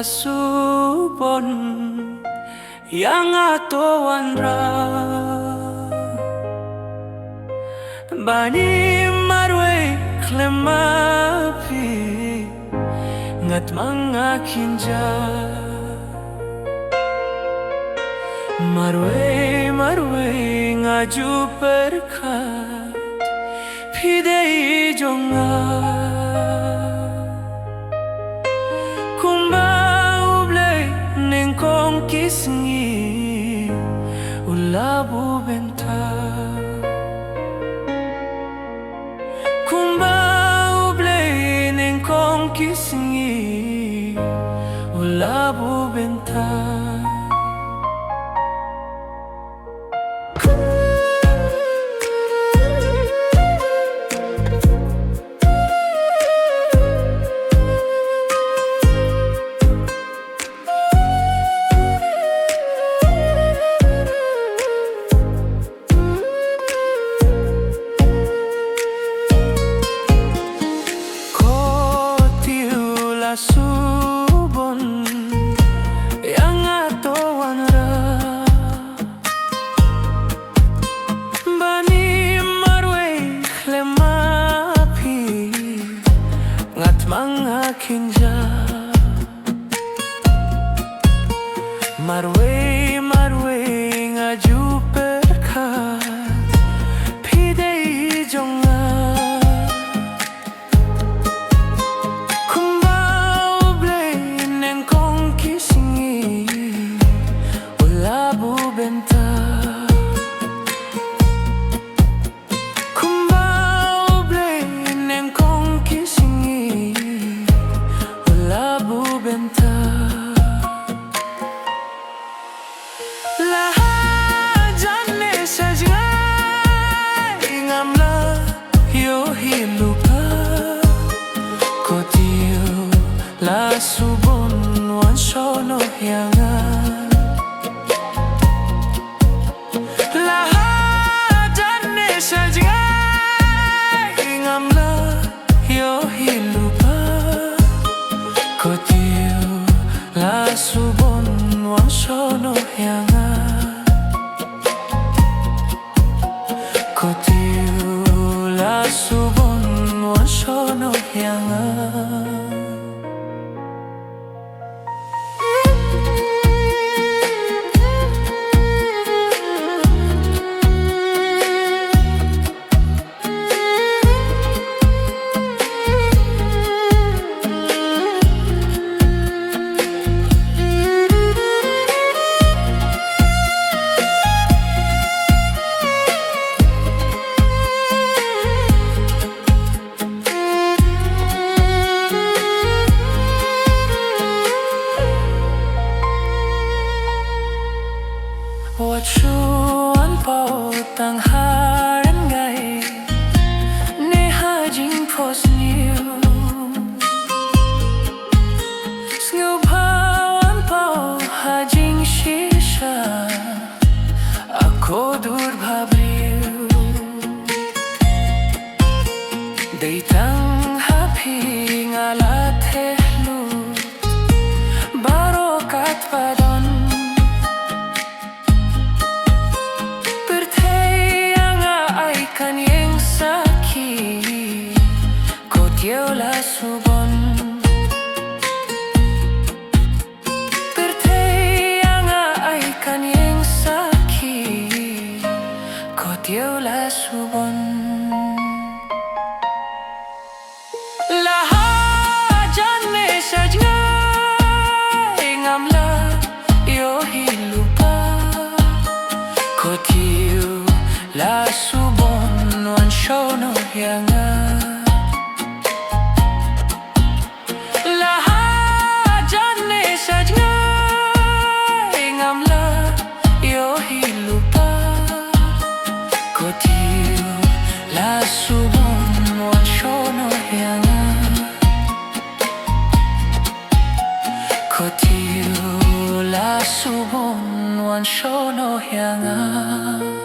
La Subon yang atoan ra bani marwe klemapi ngat mga kinja marwe ngaju perkat pidei jonga kumba uble neng kong kisngi ulabu benta kumba uble neng kong kisngi ulabu benta Tiew La Subon yang atoan ra bani marwe klemapi ngat mga kinja marwe ngaju perkat pidei jonga benta kumbau ble neng kong kisingi ulabu benta lah jane sajna ingamla yo hilupa ko Tiew La Subon wan sono hiangan ko Tiew La Subon wan sono hiangan ko Tiew La Subon wan sono hiangan Wachuan pau tang haran gai ne hajing pos niu sngeu pawan pau hajing shisha ako dur bhabriu deitang hapi ngala tehlu barokat padon kan yang sakit ko Tiew La Subon pertayang ay kan yang sakit ko Tiew La Subon lahajan me sajna ingamla yo hilupa ko Tiew La Subon wan sono hiangan lahajan ne sajna ingamla yo hilupa ko Tiew La Subon wan sono hiangan ko Tiew La Subon wan sono hiangan